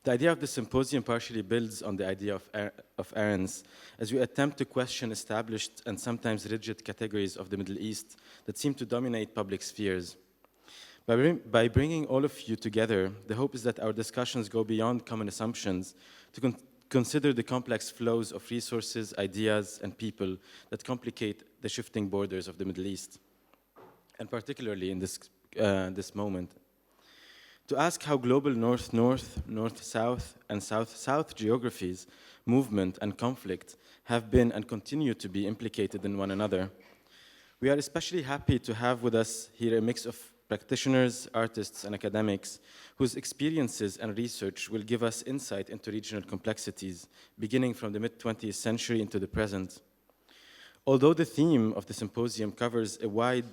The idea of the symposium partially builds on the idea of errands, as we attempt to question established and sometimes rigid categories of the Middle East that seem to dominate public spheres. By bringing all of you together, the hope is that our discussions go beyond common assumptions to consider the complex flows of resources, ideas, and people that complicate the shifting borders of the Middle East, and particularly in this moment. To ask how global north-north, north-south, and south-south geographies, movement, and conflict have been and continue to be implicated in one another. We are especially happy to have with us here a mix of practitioners, artists, and academics whose experiences and research will give us insight into regional complexities, beginning from the mid-20th century into the present. Although the theme of the symposium covers a wide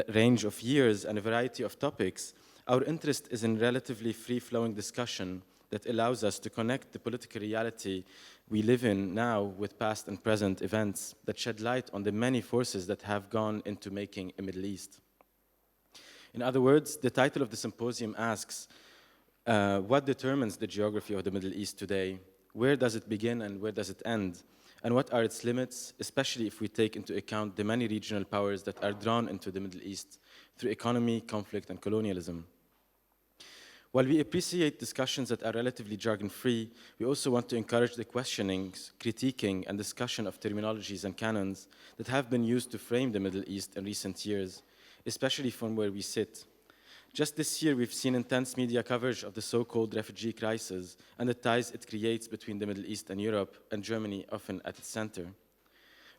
range of years and a variety of topics, our interest is in relatively free-flowing discussion that allows us to connect the political reality we live in now with past and present events that shed light on the many forces that have gone into making a Middle East. In other words, the title of the symposium asks, what determines the geography of the Middle East today? Where does it begin and where does it end? And what are its limits, especially if we take into account the many regional powers that are drawn into the Middle East through economy, conflict, and colonialism? While we appreciate discussions that are relatively jargon-free, we also want to encourage the questionings, critiquing, and discussion of terminologies and canons that have been used to frame the Middle East in recent years, especially from where we sit. Just this year, we've seen intense media coverage of the so-called refugee crisis and the ties it creates between the Middle East and Europe, and Germany often at its center.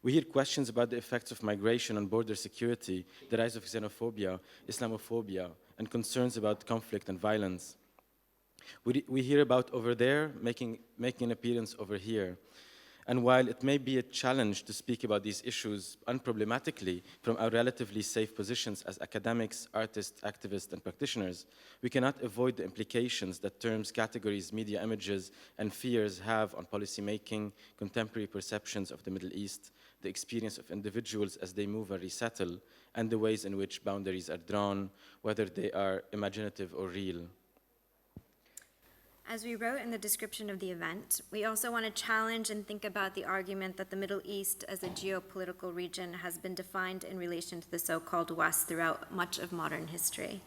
We hear questions about the effects of migration on border security, the rise of xenophobia, Islamophobia, and concerns about conflict and violence. We hear about over there making an appearance over here. And while it may be a challenge to speak about these issues unproblematically from our relatively safe positions as academics, artists, activists, and practitioners, we cannot avoid the implications that terms, categories, media images, and fears have on policymaking, contemporary perceptions of the Middle East, the experience of individuals as they move and resettle, and the ways in which boundaries are drawn, whether they are imaginative or real. As we wrote in the description of the event, we also want to challenge and think about the argument that the Middle East as a geopolitical region has been defined in relation to the so-called West throughout much of modern history.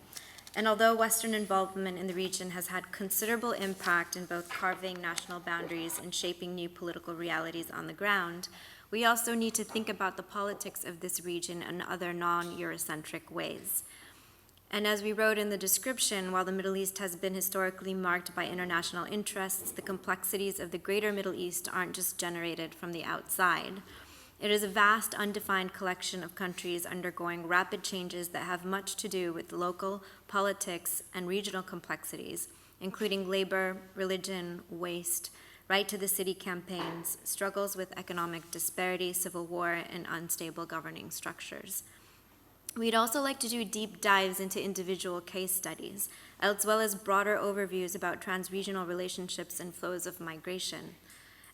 And although Western involvement in the region has had considerable impact in both carving national boundaries and shaping new political realities on the ground, we also need to think about the politics of this region in other non-Eurocentric ways. And as we wrote in the description, while the Middle East has been historically marked by international interests, the complexities of the greater Middle East aren't just generated from the outside. It is a vast, undefined collection of countries undergoing rapid changes that have much to do with local politics and regional complexities, including labor, religion, waste, right to the city campaigns, struggles with economic disparity, civil war, and unstable governing structures. We'd also like to do deep dives into individual case studies, as well as broader overviews about transregional relationships and flows of migration.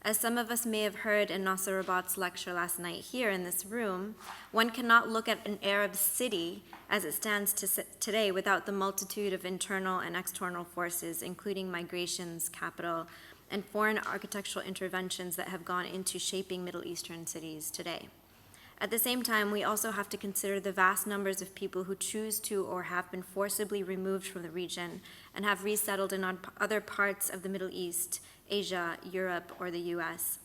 As some of us may have heard in Nasser Rabat's lecture last night here in this room, one cannot look at an Arab city as it stands today without the multitude of internal and external forces, including migrations, capital, and foreign architectural interventions that have gone into shaping Middle Eastern cities today. At the same time, we also have to consider the vast numbers of people who choose to or have been forcibly removed from the region and have resettled in other parts of the Middle East, Asia, Europe, or the US.